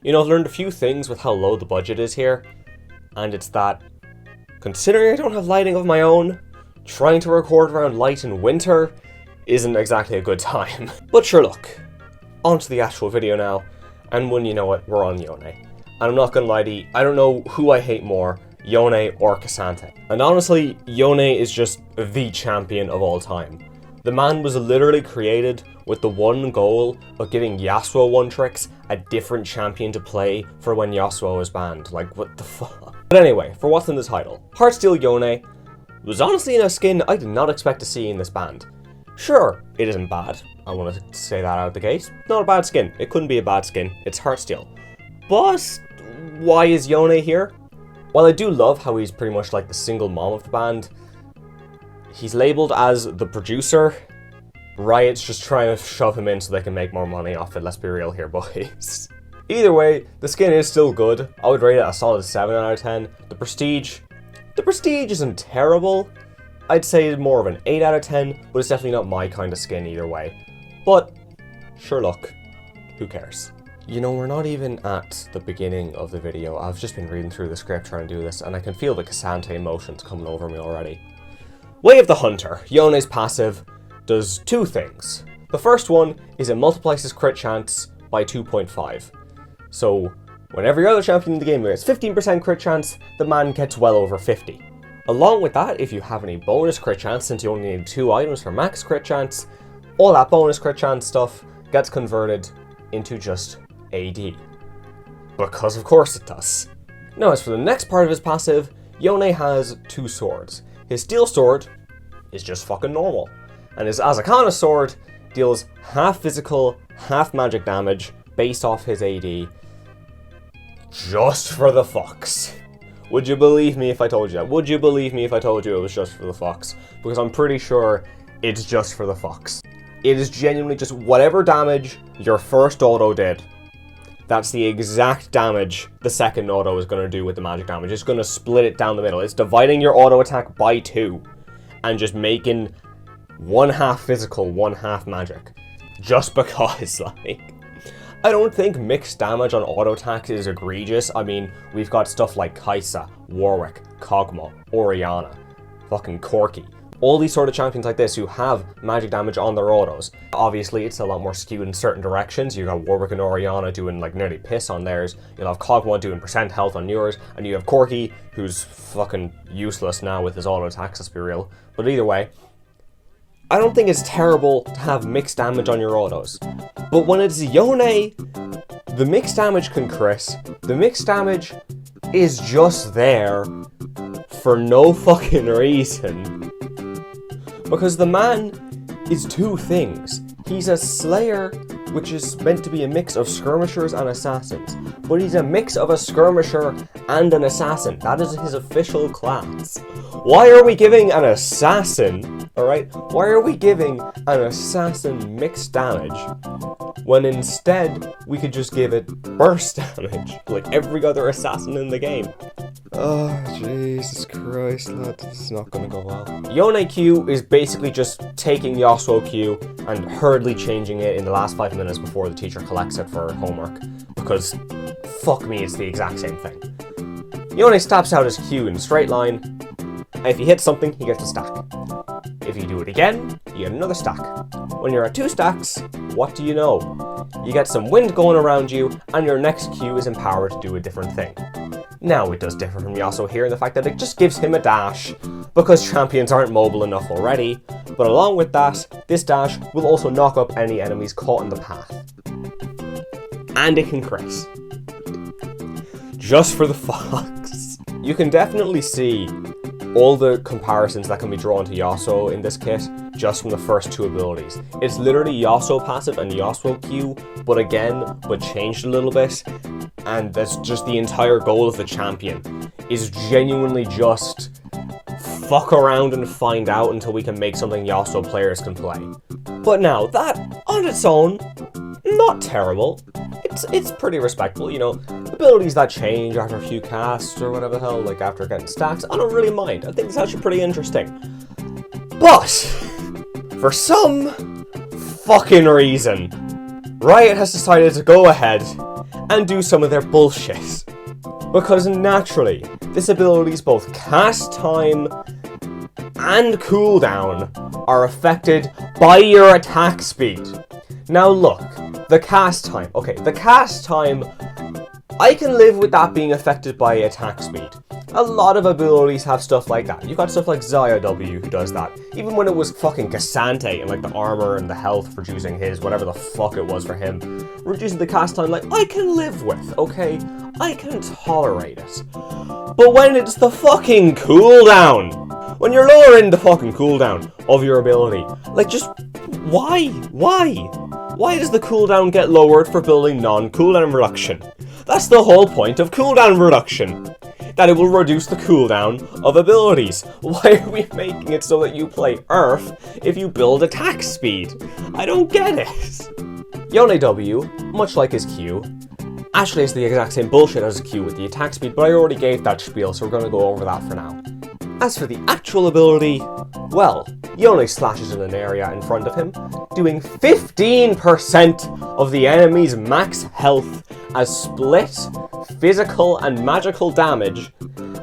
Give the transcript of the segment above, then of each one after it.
You know, I've learned a few things with how low the budget is here, and it's that, considering I don't have lighting of my own, trying to record around light in winter isn't exactly a good time. But sure, look, on to the actual video now, and when you know it, we're on Yone. And I'm not gonna lie to you, I don't know who I hate more, Yone or K'Sante. And honestly, Yone is just the champion of all time. The man was literally created with the one goal of giving Yasuo one-tricks a different champion to play for when Yasuo is banned. Like, what the fuck? But anyway, for what's in the title, Heartsteel Yone was honestly in a skin I did not expect to see in this band. Sure, it isn't bad. I want to say that out of the gate. Not a bad skin. It couldn't be a bad skin. It's Heartsteel. But why is Yone here? While I do love how he's pretty much like the single mom of the band, he's labeled as the producer. Riot's just trying to shove him in so they can make more money off it, let's be real here, boys. Either way, the skin is still good. I would rate it a solid 7 out of 10. The prestige isn't terrible. I'd say more of an 8 out of 10, but it's definitely not my kind of skin either way. But, sure look, who cares? You know, we're not even at the beginning of the video. I've just been reading through the script trying to do this, and I can feel the K'Sante emotions coming over me already. Way of the Hunter. Yone's passive does two things. The first one is it multiplies his crit chance by 2.5. So, when every other champion in the game gets 15% crit chance, the man gets well over 50. Along with that, if you have any bonus crit chance, since you only need 2 items for max crit chance, all that bonus crit chance stuff gets converted into just AD. Because of course it does. Now as for the next part of his passive, Yone has 2 swords. His steel sword is just fucking normal. And his Azakana sword deals half physical, half magic damage based off his AD. Just for the fucks. Would you believe me if I told you that? Would you believe me if I told you it was just for the fucks? Because I'm pretty sure it's just for the fucks. It is genuinely just whatever damage your first auto did, that's the exact damage the second auto is going to do with the magic damage. It's going to split it down the middle. It's dividing your auto attack by 2 and just making 1/2 physical, 1/2 magic. Just because, like, I don't think mixed damage on auto attacks is egregious. I mean, we've got stuff like Kai'Sa, Warwick, Kog'Maw, Orianna, fucking Corki. All these sort of champions like this who have magic damage on their autos. Obviously, it's a lot more skewed in certain directions. You got Warwick and Orianna doing like nearly piss on theirs. You'll have Kog'Maw doing % health on yours. And you have Corki, who's fucking useless now with his auto attacks, let's be real. But either way, I don't think it's terrible to have mixed damage on your autos. But when it's Yone, the mixed damage can crit. The mixed damage is just there for no fucking reason. Because the man is 2 things. He's a Slayer, which is meant to be a mix of skirmishers and assassins. But he's a mix of a skirmisher and an assassin. That is his official class. Why are we giving an assassin, alright? Why are we giving an assassin mixed damage when instead we could just give it burst damage like every other assassin in the game? Oh, Jesus Christ, lad, this is not gonna go well. Yone Q is basically just taking Yasuo Q and hurriedly changing it in the last 5 minutes before the teacher collects it for homework. Because, fuck me, it's the exact same thing. Yone stabs out his Q in a straight line, and if he hits something, he gets a stack. If you do it again, you get another stack. When you're at 2 stacks, what do you know? You get some wind going around you, and your next Q is empowered to do a different thing. Now, it does differ from Yasuo here in the fact that it just gives him a dash, because champions aren't mobile enough already, but along with that, this dash will also knock up any enemies caught in the path. And it can crit. Just for the fucks. You can definitely see all the comparisons that can be drawn to Yasuo in this kit just from the first 2 abilities. It's literally Yasuo passive and Yasuo Q, but changed a little bit. And that's just the entire goal of the champion, is genuinely just fuck around and find out until we can make something Yasuo players can play. But now, that on its own, not terrible. It's pretty respectable, you know. Abilities that change after a few casts or whatever the hell, like after getting stacks, I don't really mind. I think it's actually pretty interesting. But, for some fucking reason, Riot has decided to go ahead and do some of their bullshit. Because naturally, this ability's both cast time and cooldown are affected by your attack speed. Now look, the cast time. Okay, the cast time, I can live with that being affected by attack speed. A lot of abilities have stuff like that. You've got stuff like Xayah W who does that. Even when it was fucking Cassante and like the armor and the health reducing his, whatever the fuck it was for him, reducing the cast time, like, I can live with, okay? I can tolerate it. But when it's the fucking cooldown, when you're lowering the fucking cooldown of your ability, like, just, why? Why? Why does the cooldown get lowered for building non-cooldown reduction? That's the whole point of cooldown reduction. That it will reduce the cooldown of abilities. Why are we making it so that you play Earth if you build attack speed? I don't get it. Yone W, much like his Q, actually is the exact same bullshit as his Q with the attack speed, but I already gave that spiel, so we're going to go over that for now. As for the actual ability, well, Yone slashes in an area in front of him, doing 15% of the enemy's max health as split physical and magical damage,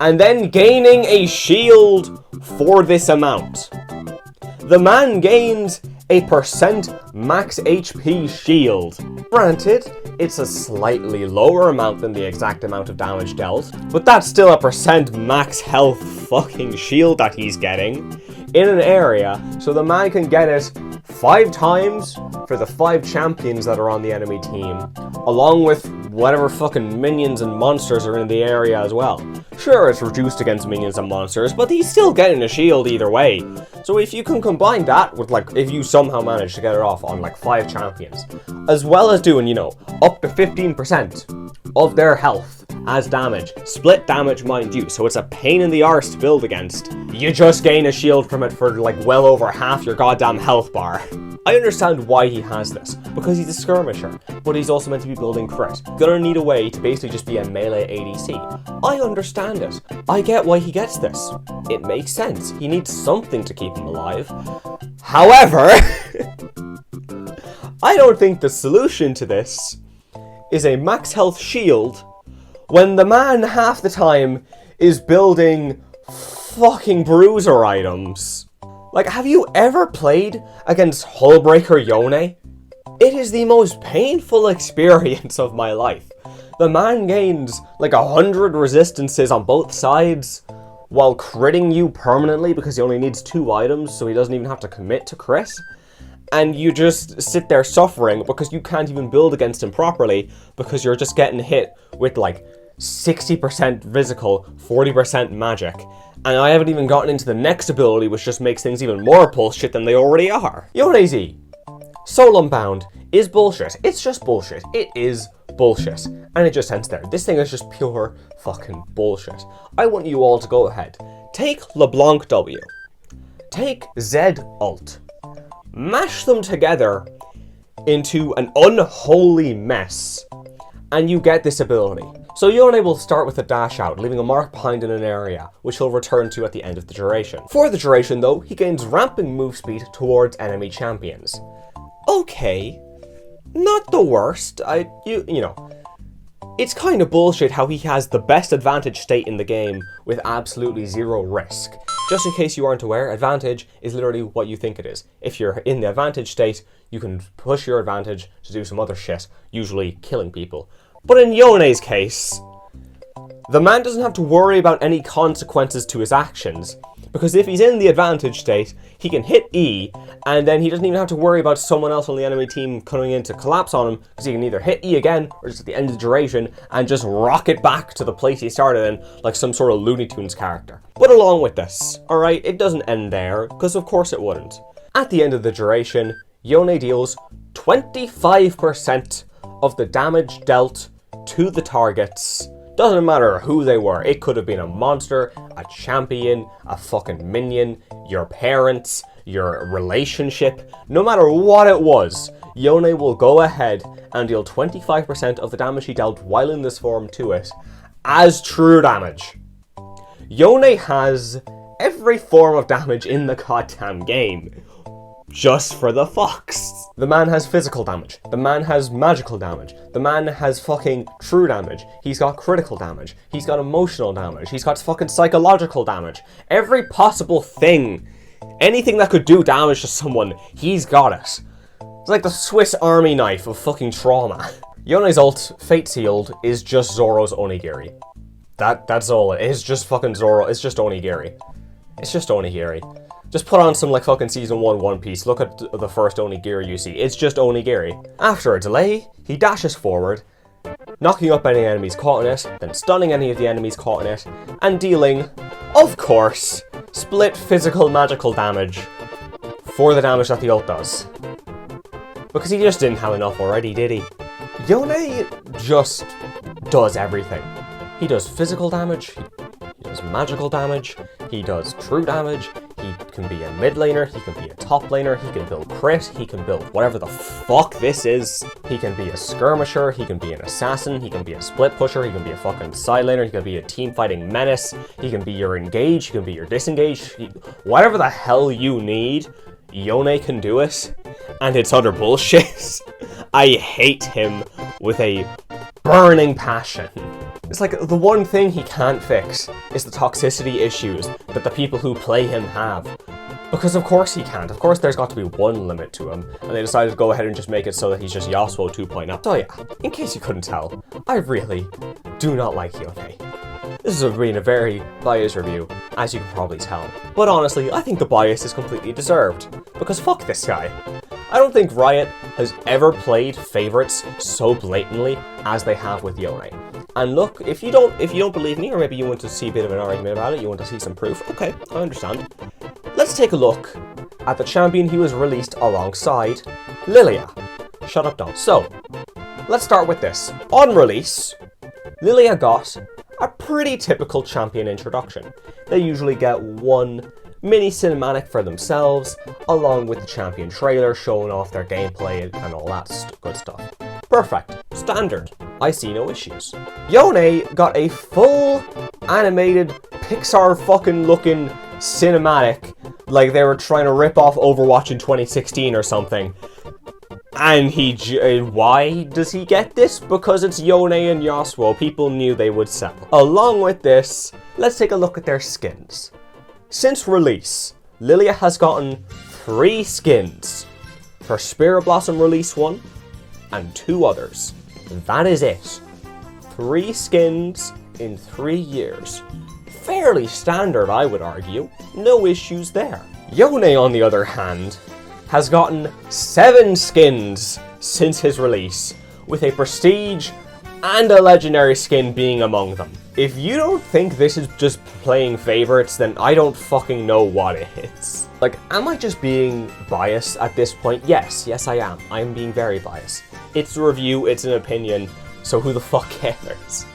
and then gaining a shield for this amount. The man gains a percent max HP shield. Granted, it's a slightly lower amount than the exact amount of damage dealt, but that's still a percent max health fucking shield that he's getting in an area, so the man can get it 5 times for the 5 champions that are on the enemy team, along with whatever fucking minions and monsters are in the area as well. Sure, it's reduced against minions and monsters, but he's still getting a shield either way. So if you can combine that with, like, if you somehow manage to get it off on, like, 5 champions, as well as doing, you know, up to 15% of their health as damage, split damage mind you, so it's a pain in the arse to build against, you just gain a shield from it for, like, well over half your goddamn health bar. I understand why he has this, because he's a skirmisher, but he's also meant to be building crit. Gonna need a way to basically just be a melee ADC. I understand it. I get why he gets this. It makes sense. He needs something to keep him alive. However, I don't think the solution to this is a max health shield when the man half the time is building fucking bruiser items. Like, have you ever played against Hullbreaker Yone? It is the most painful experience of my life. The man gains like 100 resistances on both sides while critting you permanently because he only needs 2 items, so he doesn't even have to commit to crit. And you just sit there suffering because you can't even build against him properly because you're just getting hit with like 60% physical, 40% magic. And I haven't even gotten into the next ability, which just makes things even more bullshit than they already are. Yone Z. Soul Unbound is bullshit. It's just bullshit. It is bullshit. And it just ends there. This thing is just pure fucking bullshit. I want you all to go ahead. Take LeBlanc W. Take Z Ult. Mash them together into an unholy mess. And you get this ability. So Yone will start with a dash out, leaving a mark behind in an area, which he'll return to at the end of the duration. For the duration though, he gains ramping move speed towards enemy champions. Okay, not the worst. You know, it's kind of bullshit how he has the best advantage state in the game with absolutely 0 risk. Just in case you aren't aware, advantage is literally what you think it is. If you're in the advantage state, you can push your advantage to do some other shit, usually killing people. But in Yone's case, the man doesn't have to worry about any consequences to his actions, because if he's in the advantage state, he can hit E, and then he doesn't even have to worry about someone else on the enemy team coming in to collapse on him, because he can either hit E again, or just at the end of the duration, and just rocket back to the place he started in, like some sort of Looney Tunes character. But along with this, alright, it doesn't end there, because of course it wouldn't. At the end of the duration, Yone deals 25% of the damage dealt to the targets. Doesn't matter who they were. It could have been a monster, a champion, a fucking minion, your parents, your relationship. No matter what it was, Yone will go ahead and deal 25% of the damage he dealt while in this form to it as true damage. Yone has every form of damage in the goddamn game. just for the fucks. The man has physical damage. The man has magical damage. The man has fucking true damage. He's got critical damage. He's got emotional damage. He's got fucking psychological damage. Every possible thing. Anything that could do damage to someone, he's got it. It's like the Swiss Army knife of fucking trauma. Yone's ult, Fate Sealed, is just Zoro's onigiri. That's all it is. Just fucking Zoro. It's just onigiri. It's just onigiri. Just put on some like fucking season 1 One Piece. Look at the first onigiri you see. It's just onigiri. After a delay, he dashes forward, knocking up any enemies caught in it, then stunning any of the enemies caught in it, and dealing, of course, split physical magical damage for the damage that the ult does. Because he just didn't have enough already, did he? Yone just does everything. He does physical damage, he does magical damage, he does true damage, he can be a mid laner, he can be a top laner, he can build crit, he can build whatever the fuck this is. He can be a skirmisher, he can be an assassin, he can be a split pusher, he can be a fucking side laner, he can be a team fighting menace, he can be your engage, he can be your disengage, whatever the hell you need, Yone can do it, and it's utter bullshit. I hate him with a burning passion. It's like the one thing he can't fix is the toxicity issues that the people who play him have. Because of course he can't. Of course there's got to be one limit to him, and they decided to go ahead and just make it so that he's just Yasuo 2.0. So yeah, in case you couldn't tell, I really do not like Yone. This has been a very biased review, as you can probably tell. But honestly, I think the bias is completely deserved. Because fuck this guy. I don't think Riot has ever played favorites so blatantly as they have with Yone. And look, if you don't believe me, or maybe you want to see a bit of an argument about it, you want to see some proof, okay, I understand. Let's take a look at the champion he was released alongside, Lilia. Shut up, Dom. So, let's start with this. On release, Lilia got a pretty typical champion introduction. They usually get one mini cinematic for themselves, along with the champion trailer showing off their gameplay and all that good stuff. Perfect. Standard. I see no issues. Yone got a full animated Pixar fucking looking cinematic, like they were trying to rip off Overwatch in 2016 or something. And why does he get this? Because it's Yone and Yasuo. People knew they would sell. Along with this, let's take a look at their skins. Since release, Lilia has gotten 3 skins. Her Spirit Blossom release 1, and 2 others. That is it. 3 skins in 3 years. Fairly standard, I would argue. No issues there. Yone, on the other hand, has gotten 7 skins since his release, with a prestige and a legendary skin being among them. If you don't think this is just playing favorites, then I don't fucking know what it is. Like, am I just being biased at this point? Yes, I am. I am being very biased. It's a review, it's an opinion, so who the fuck cares?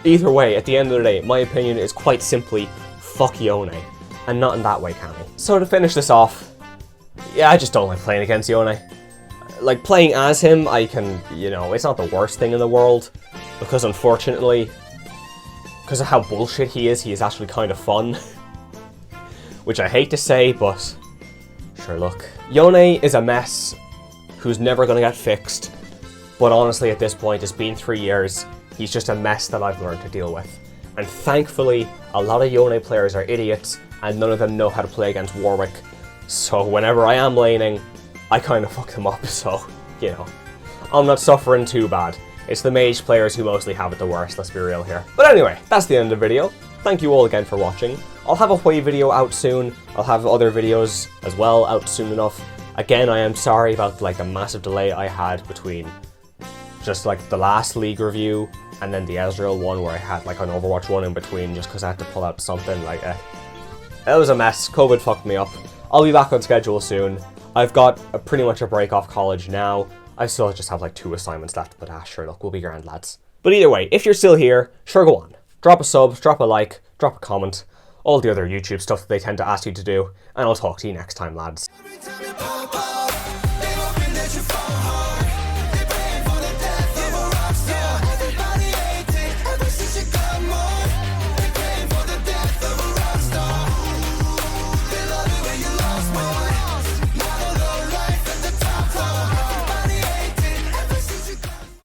Either way, at the end of the day, my opinion is quite simply, fuck Yone. And not in that way, can I? So to finish this off, yeah, I just don't like playing against Yone. Like, playing as him, I can, it's not the worst thing in the world, because unfortunately, because of how bullshit he is actually kind of fun. Which I hate to say, but sure, look. Yone is a mess who's never gonna get fixed, but honestly at this point, it's been 3 years, he's just a mess that I've learned to deal with. And thankfully, a lot of Yone players are idiots, and none of them know how to play against Warwick, so whenever I am laning, I kind of fuck them up, so, I'm not suffering too bad. It's the mage players who mostly have it the worst, let's be real here. But anyway, that's the end of the video. Thank you all again for watching. I'll have a Hwei video out soon. I'll have other videos as well out soon enough. Again, I am sorry about the massive delay I had between just the last League review and then the Ezreal one where I had an Overwatch one in between just because I had to pull out something it was a mess. COVID fucked me up. I'll be back on schedule soon. I've got pretty much a break off college now. I still just have 2 assignments left, but sure, look, we'll be grand, lads. But either way, if you're still here, sure, go on. Drop a sub, drop a like, drop a comment, all the other YouTube stuff that they tend to ask you to do, and I'll talk to you next time, lads.